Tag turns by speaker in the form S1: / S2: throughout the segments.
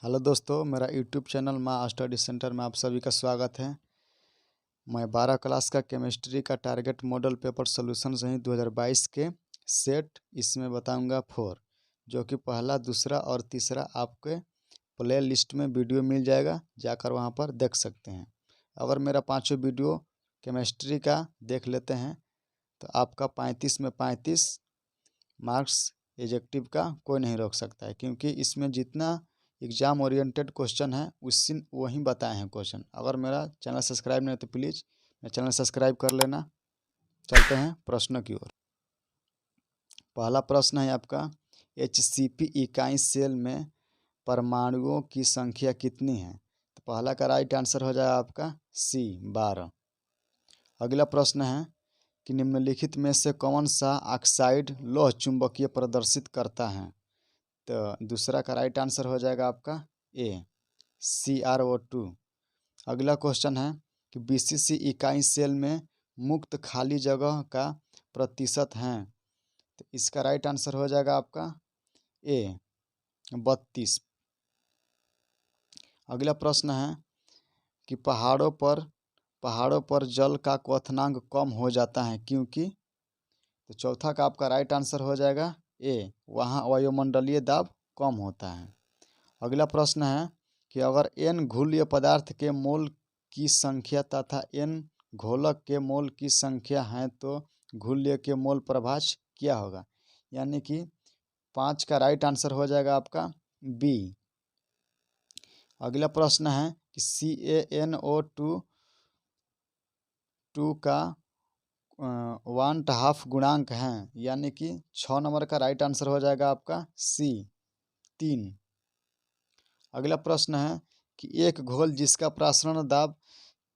S1: Hello दोस्तों, मेरा YouTube channel माँ स्टडी सेंटर में आप सभी का स्वागत है। मैं 12 क्लास का केमिस्ट्री का टारगेट मॉडल पेपर सॉल्यूशन सही 2022 के सेट इसमें बताऊंगा 4, जो कि पहला, दूसरा और तीसरा आपके प्ले लिस्ट में वीडियो मिल जाएगा, जाकर वहां पर देख सकते हैं। अगर मेरा 5 वीडियो केमिस्ट्री का देख लेते हैं तो आपका 35 में 35 मार्क्स एजेक्टिव का कोई नहीं रोक सकता है, क्योंकि इसमें जितना एग्जाम ओरिएंटेड क्वेश्चन है उससे वही बताए हैं क्वेश्चन। अगर मेरा चैनल सब्सक्राइब नहीं है तो प्लीज़ मेरा चैनल सब्सक्राइब कर लेना। चलते हैं प्रश्नों की ओर। पहला प्रश्न है आपका, HCP इकाई सेल में परमाणुओं की संख्या कितनी है? तो पहला का राइट आंसर हो जाएगा आपका C 12। अगला प्रश्न है कि निम्नलिखित में से कौन सा ऑक्साइड लौह चुंबकीय प्रदर्शित करता है? तो दूसरा का राइट आंसर हो जाएगा आपका A CrO2। अगला क्वेश्चन है कि BCC इकाई सेल में मुक्त खाली जगह का प्रतिशत है? तो इसका राइट आंसर हो जाएगा आपका A 32। अगला प्रश्न है कि पहाड़ों पर जल का क्वथनांक कम हो जाता है क्योंकि? तो चौथा का आपका राइट आंसर हो जाएगा A वहाँ वायुमंडलीय दाब कम होता है। अगला प्रश्न है कि अगर n घुलीय पदार्थ के मोल की संख्या तथा n घोलक के मोल की संख्या है तो घुलीय के मोल प्रभाज्य क्या होगा? यानी कि 5 का राइट आंसर हो जाएगा आपका B। अगला प्रश्न है कि CaNO2 का 1/2 गुणांक है, यानी कि 6 नंबर का राइट आंसर हो जाएगा आपका C 3। अगला प्रश्न है कि एक घोल जिसका प्रासरण दाब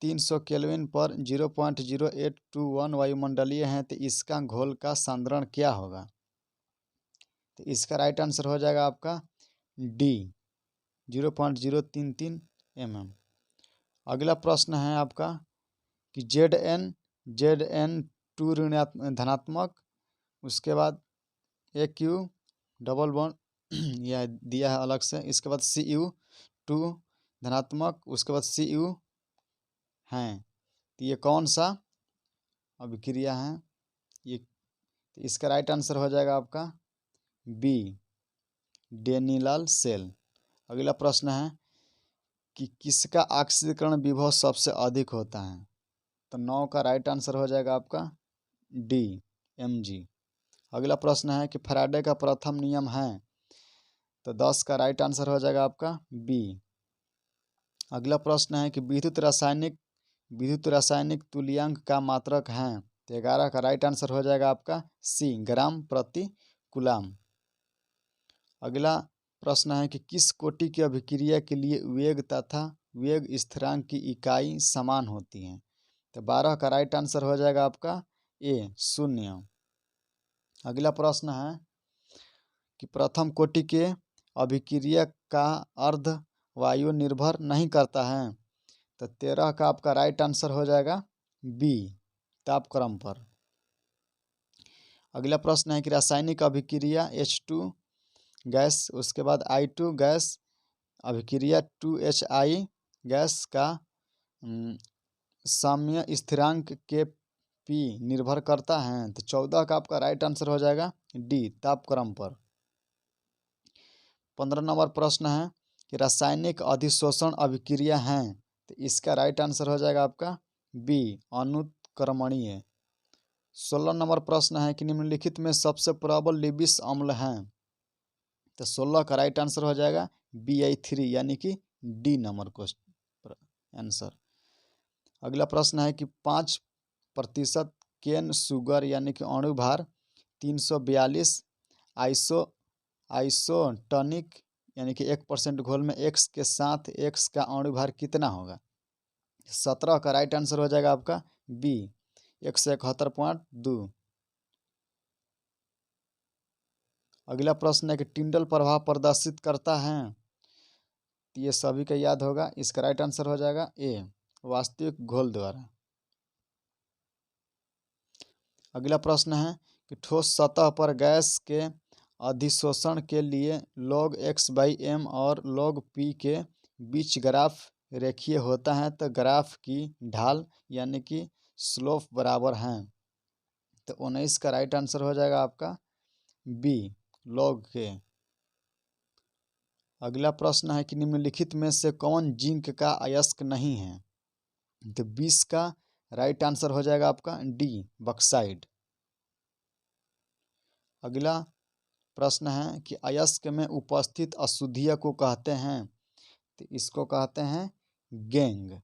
S1: 300 केल्विन पर 0.0821 वायुमंडलीय है तो इसका घोल का सांद्रण क्या होगा? तो इसका राइट आंसर हो जाएगा आपका D 0.033 mm। अगला प्रश्न है आपका कि Zn2 धनात्मक, उसके बाद AQ डबल बॉन्ड यह दिया है अलग से, इसके बाद Cu2 धनात्मक, उसके बाद Cu हैं, तो ये कौन सा अभिक्रिया है? ये तो इसका राइट आंसर हो जाएगा आपका B डेनिलाल सेल। अगला प्रश्न है कि किसका ऑक्सीकरण विभव सबसे अधिक होता है? तो 9 का राइट आंसर हो जाएगा आपका D Mg। अगला प्रश्न है कि फैराडे का प्रथम नियम है? तो 10 का राइट आंसर हो जाएगा आपका B। अगला प्रश्न है कि विद्युत रासायनिक तुल्यांक का मात्रक है? तो 11 का राइट आंसर हो जाएगा आपका C ग्राम प्रति कूलम। अगला प्रश्न है कि किस कोटि की अभिक्रिया के लिए वेग तथा वेग स्थिरांक की इकाई समान होती है? तो 12 का राइट आंसर हो जाएगा आपका A 0। अगला प्रश्न है कि प्रथम कोटि के अभिक्रिया का अर्ध वायु निर्भर नहीं करता है? तो 13 का आपका राइट आंसर हो जाएगा B तापक्रम पर। अगला प्रश्न है कि रासायनिक अभिक्रिया H2 गैस, उसके बाद I2 गैस अभिक्रिया 2HI गैस का साम्य स्थिरांक के P निर्भर करता है? तो 14 का आपका राइट आंसर हो जाएगा D तापक्रम पर। 15 नंबर प्रश्न है कि रासायनिक अधिशोषण अभिक्रिया है? तो इसका राइट आंसर हो जाएगा आपका B अनुत्क्रमणीय। 16 नंबर प्रश्न है कि निम्नलिखित में सबसे प्रबल लिबिस अम्ल है? तो 16 का राइट आंसर हो जाएगा Bi3 यानी कि D नंबर क्वेश्चन आंसर। अगला प्रश्न है कि 5% केन शुगर यानी कि अणु भार 342 आइसोटनिक यानी कि 1% घोल में X के साथ X का अणु भार कितना होगा? 17 का राइट आंसर हो जाएगा आपका B 171.2। अगला प्रश्न है कि टिंडल प्रभाव प्रदर्शित करता है? तो ये सभी का याद होगा, इसका राइट आंसर हो जाएगा A वास्तविक घोल द्वारा। अगला प्रश्न है कि ठोस सतह पर गैस के अधिशोषण के लिए log x/m और log p के बीच ग्राफ रेखीय होता है तो ग्राफ की ढाल यानी कि स्लोप बराबर हैं। तो 19 का राइट आंसर हो जाएगा आपका बी, log के। अगला प्रश्न है कि निम्नलिखित में से कौन जिंक का अयस्क नहीं है? तो 20 का राइट आंसर हो जाएगा आपका डी, बॉक्साइट। अगला प्रश्न है कि अयस्क में उपस्थित अशुद्धियों को कहते हैं? तो इसको कहते हैं गैंग,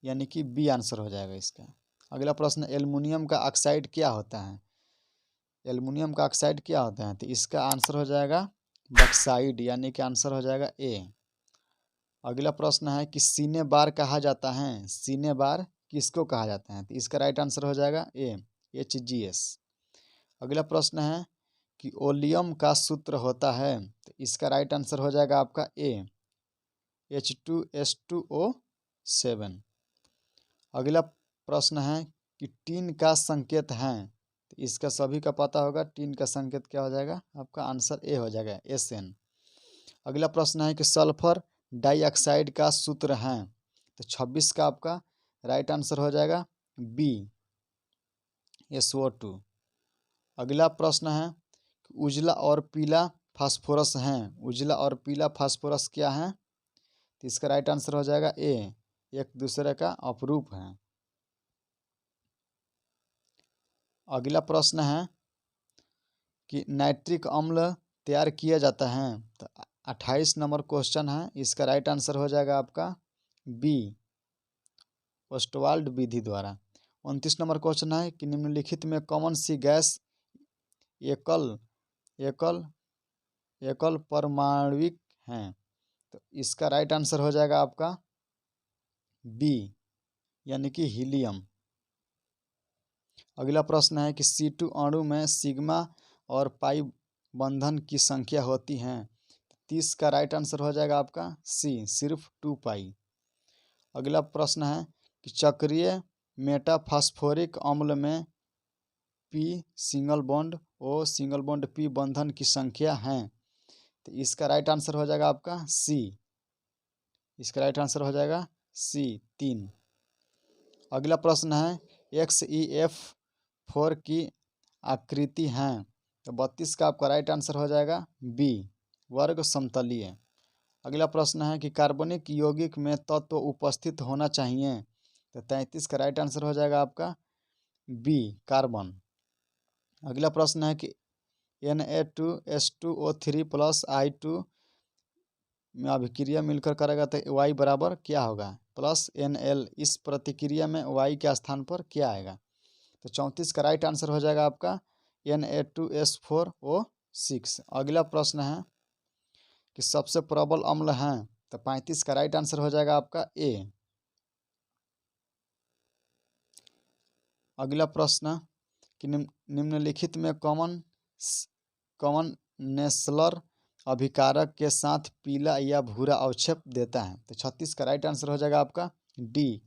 S1: यानी कि बी आंसर हो जाएगा इसका। अगला प्रश्न, एल्युमिनियम का ऑक्साइड क्या होता है? एल्युमिनियम का ऑक्साइड क्या होता है? तो इसका आंसर हो जाएगा बॉक्साइड, यानी कि आंसर हो जाएगा ए। अगला प्रश्न है कि सीने बार कहा जाता है? सीने बार किसको कहा जाता है? तो इसका राइट आंसर हो जाएगा ए, HGS। अगला प्रश्न है कि ओलियम का सूत्र होता है? तो इसका राइट आंसर हो जाएगा आपका ए, H2S2O7। अगला प्रश्न है कि टीन का संकेत है? तो इसका सभी का पता होगा, टीन का संकेत क्या हो जाएगा? आपका आंसर ए हो जाएगा, SN। अगला प्रश्न है कि सल्फर डाइऑक्साइड का सूत्र है? तो 26 का आपका राइट आंसर हो जाएगा बी, SO2। अगला प्रश्न है कि उजला और पीला फास्फोरस हैं? उजला और पीला फास्फोरस क्या है? तो इसका राइट आंसर हो जाएगा ए, एक दूसरे का अपरूप है। अगला प्रश्न है कि नाइट्रिक अम्ल तैयार किया जाता है? तो 28 नंबर क्वेश्चन है, इसका राइट आंसर हो जाएगा आपका बी, ओस्टवाल्ड विधि द्वारा। 29 नंबर क्वेश्चन है कि निम्नलिखित में कौन सी गैस एकल एकल एकल परमाणविक हैं? तो इसका राइट आंसर हो जाएगा आपका बी, यानी कि हीलियम। अगला प्रश्न है कि C2 अणु में सिग्मा और पाई बंधन की संख्या होती है? 30 का राइट आंसर हो जाएगा आपका सी, सिर्फ 2 पाई। अगला प्रश्न है कि चक्रीय मेटाफॉस्फोरिक अम्ल में P single bond O single bond P बंधन की संख्या है? तो इसका राइट आंसर हो जाएगा आपका सी, इसका राइट आंसर हो जाएगा सी, 3। अगला प्रश्न है XeF4 की आकृति है? तो 32 का आपका राइट आंसर हो जाएगा बी, वर्ग समतलीय। अगला प्रश्न है कि कार्बनिक यौगिक में तत्व उपस्थित होना चाहिए? तो 33 का राइट आंसर हो जाएगा आपका बी, कार्बन। अगला प्रश्न है कि Na2S2O3 प्लस I2 में अभिक्रिया मिलकर करेगा तो Y बराबर क्या होगा? Plus NL। इस प्रतिक्रिया में Y के स्थान पर क्या आएगा? तो 34 का राइट आंसर हो जाएगा आपका Na2S4O6। अगला प्रश्न है कि सबसे प्रबल अम्ल हैं? तो 35 का राइट आंसर हो जाएगा आपका ए। अगला प्रश्न कि निम्नलिखित में कॉमन नेस्लर अभिकारक के साथ पीला या भूरा अवक्षेप देता है? तो 36 का राइट आंसर हो जाएगा आपका डी।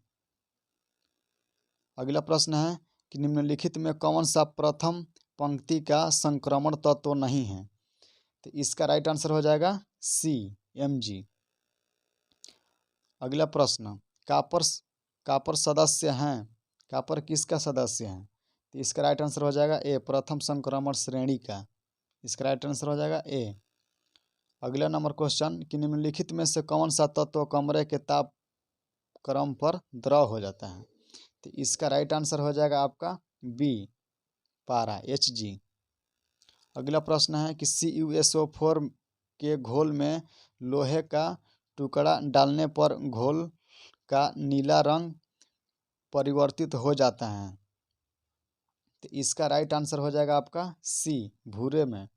S1: अगला प्रश्न है कि निम्नलिखित में कौन सा प्रथम पंक्ति का संक्रमण तत्व नहीं है? तो इसका राइट आंसर हो जाएगा सी, Mg। अगला प्रश्न, कापर सदस्य हैं? कापर किसका सदस्य है? तो इसका राइट आंसर हो जाएगा ए, प्रथम संक्रमण श्रेणी का। इसका राइट आंसर हो जाएगा ए। अगला नंबर क्वेश्चन कि निम्नलिखित में से कौन सा तत्व कमरे के ताप क्रम पर द्रव हो जाता है? तो इसका राइट आंसर हो जाएगा आपका बी, पारा, Hg। अगला प्रश्न है कि CuSO4 के घोल में लोहे का टुकड़ा डालने पर घोल का नीला रंग परिवर्तित हो जाता है? तो इसका राइट आंसर हो जाएगा आपका सी, भूरे में।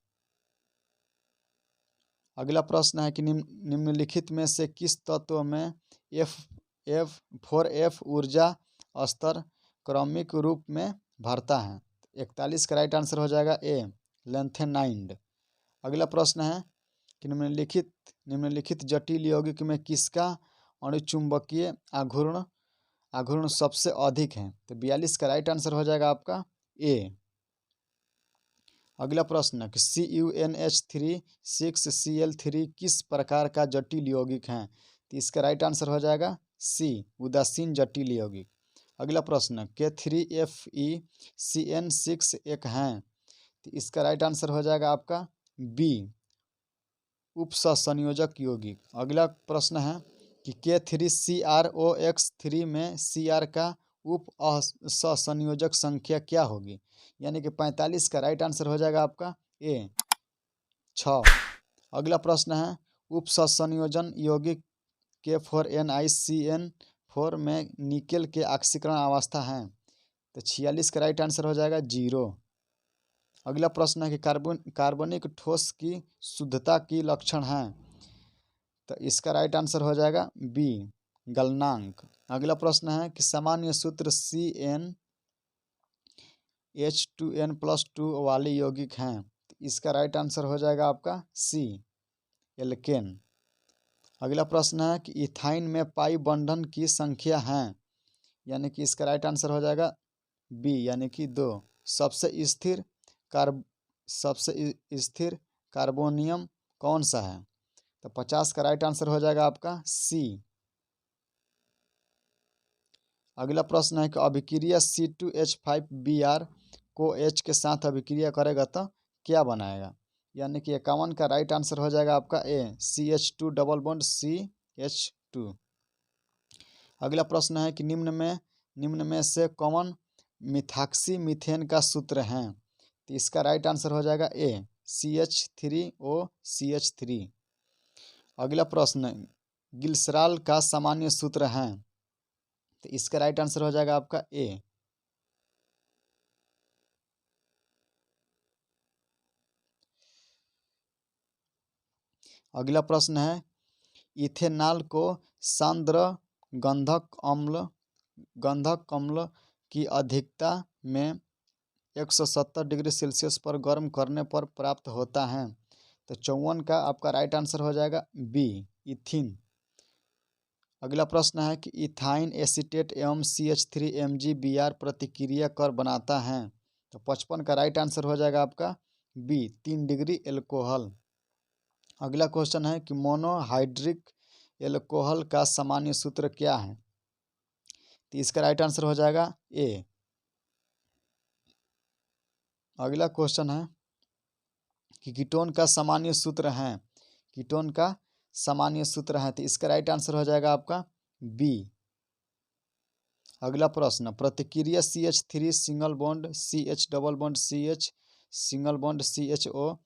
S1: अगला प्रश्न है कि निम्नलिखित में से किस तत्व में F4F ऊर्जा स्तर क्रमिक रूप में भरता है? 41 का राइट आंसर हो जाएगा ए, लैंथेनाइड। अगला प्रश्न है कि निम्नलिखित जटिल यौगिक में किसका अणुचुंबकीय आघूर्ण सबसे अधिक है? तो 42 का राइट आंसर हो जाएगा आपका ए। अगला प्रश्न कि CuNH3 6Cl3 किस प्रकार का जटिल यौगिक है? तो इसका राइट आंसर हो जाएगा सी, उदासीन जटिल यौगिक। अगला प्रश्न K3FeCN6 एक हैं, तो इसका राइट आंसर हो जाएगा आपका बी, उपसंयोजक यौगिक। अगला प्रश्न है कि K3CrOX3 में Cr का उप असंयोजक संख्या क्या होगी? यानी कि 45 का राइट आंसर हो जाएगा आपका ए, 6। अगला प्रश्न है उप संयोजन यौगिक K4NiCN4 में निकेल के ऑक्सीकरण अवस्था है, तो 46 का राइट आंसर हो जाएगा 0। अगला प्रश्न है कि कार्बनिक ठोस की शुद्धता की लक्षण है, तो इसका राइट आंसर हो जाएगा बी, गलनांक। अगला प्रश्न है कि सामान्य सूत्र CnH2n+2 वाले यौगिक हैं, तो इसका राइट आंसर हो जाएगा आपका सी, एल्केन। अगला प्रश्न है कि इथाइन में पाई बंधन की संख्या है, यानी कि इसका राइट आंसर हो जाएगा बी, यानी कि 2। सबसे स्थिर कार्बोनियम कौन सा है? तो 50 का राइट आंसर हो जाएगा आपका सी। अगला प्रश्न है कि अभिक्रिया C2H5Br को H के साथ अभिक्रिया करेगा तो क्या बनाएगा? यानी कि 51 का राइट आंसर हो जाएगा आपका ए, CH2 डबल बॉन्ड CH2। अगला प्रश्न है कि निम्न में से कौन मिथाक्सी मीथेन का सूत्र है? तो इसका राइट आंसर हो जाएगा ए, CH3OCH3। अगला प्रश्न ग्लिसरॉल का सामान्य सूत्र है, तो इसका राइट आंसर हो जाएगा आपका ए। अगला प्रश्न है इथेनॉल को सांद्र गंधक अम्ल की अधिकता में 170 डिग्री सेल्सियस पर गर्म करने पर प्राप्त होता है, तो 54 का आपका राइट आंसर हो जाएगा बी, इथिन। अगला प्रश्न है कि इथाइन एसीटेट एवं CH3MgBr प्रतिक्रिया कर बनाता है, तो 55 का राइट आंसर हो जाएगा आपका बी, 3 डिग्री एल्कोहल। अगला क्वेश्चन है कि मोनोहाइड्रिक एल्कोहल का सामान्य सूत्र क्या है? तो इसका राइट आंसर हो जाएगा ए। अगला क्वेश्चन है कि कीटोन का सामान्य सूत्र है, तो इसका राइट आंसर हो जाएगा आपका बी। अगला प्रश्न प्रतिक्रिया CH3 single bond CH double bond CH single bond CHO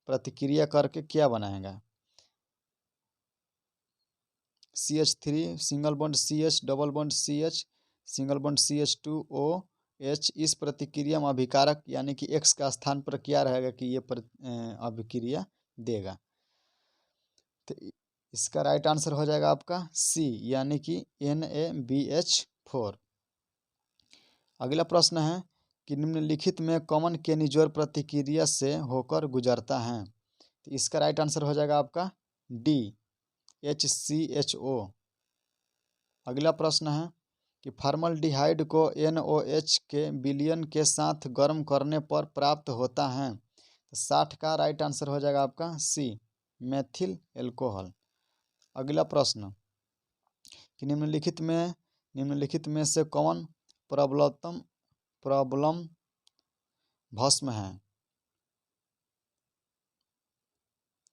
S1: प्रतिक्रिया करके क्या बनाएगा? CH3 single bond CH double bond CH single bond CH2OH, इस प्रतिक्रिया में अभिकारक यानी कि X का स्थान पर क्या रहेगा कि ये अभिक्रिया देगा? तो इसका राइट आंसर हो जाएगा आपका सी, यानी कि NaBH4। अगला प्रश्न है कि निम्नलिखित में कौन केनिजोर प्रतिक्रिया से होकर गुजरता है? तो इसका राइट आंसर हो जाएगा आपका डी, HCHO। अगला प्रश्न है कि फॉर्मल्डिहाइड को NOH के विलयन के साथ गर्म करने पर प्राप्त होता है, तो 60 का राइट आंसर हो जाएगा आपका सी, मेथिल एल्कोहल। अगला प्रश्न कि निम्नलिखित में से कौन प्रबलम भस्म है?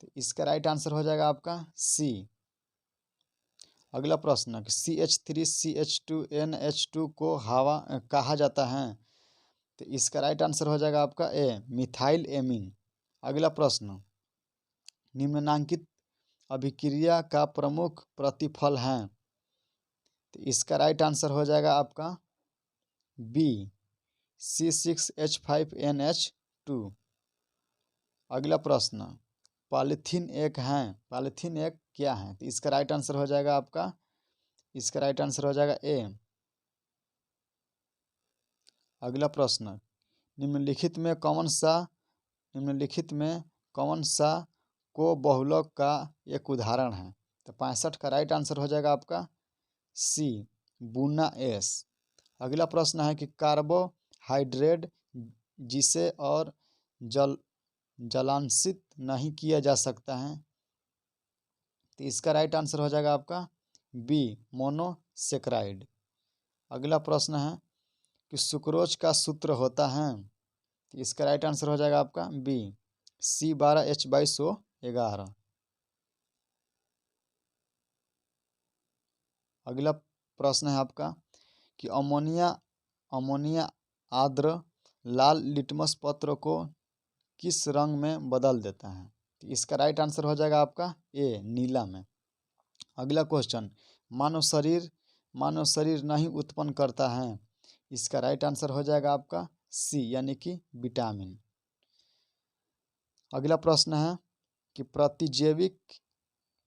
S1: तो इसका राइट आंसर हो जाएगा आपका सी। अगला प्रश्न कि CH3CH2NH2 को हवा कहा जाता है, तो इसका राइट आंसर हो जाएगा आपका ए, मिथाइल एमीन। अगला प्रश्न निम्नांकित अभिक्रिया का प्रमुख प्रतिफल है, तो इसका राइट आंसर हो जाएगा आपका बी, C6H5NH2। अगला प्रश्न पॉलीथीन एक क्या है? तो इसका राइट आंसर हो जाएगा आपका ए। अगला प्रश्न निम्नलिखित में कौन सा को बहुलक का एक उदाहरण है? तो 65 का राइट आंसर हो जाएगा आपका सी, बुना एस। अगला प्रश्न है कि कार्बोहाइड्रेट जिसे और जलांशित नहीं किया जा सकता है। तो इसका राइट आंसर हो जाएगा आपका बी मोनोसेक्राइड। अगला प्रश्न है कि सुक्रोज का सूत्र होता है। तो इसका राइट आंसर हो जाएगा आपका बी C12H22O11। अगला प्रश्न है आपका कि अमोनिया आर्द्र लाल लिटमस पत्र को किस रंग में बदल देता है। तो इसका राइट आंसर हो जाएगा आपका ए नीला में। अगला क्वेश्चन, मानव शरीर नहीं उत्पन्न करता है। इसका राइट आंसर हो जाएगा आपका सी यानी कि विटामिन। अगला प्रश्न है कि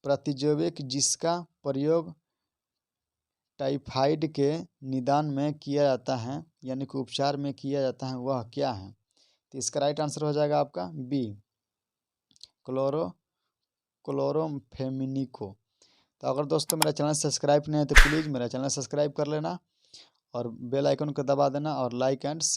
S1: प्रतिजैविक जिसका प्रयोग टाइफाइड के निदान में किया जाता है यानी कि उपचार में किया जाता है वह क्या है। तो इसका राइट आंसर हो जाएगा आपका बी क्लोरोफेमिनिको। तो अगर दोस्तों मेरा चैनल सब्सक्राइब नहीं है तो प्लीज़ मेरा चैनल सब्सक्राइब कर लेना और बेल आइकन को दबा देना और लाइक एंड शेयर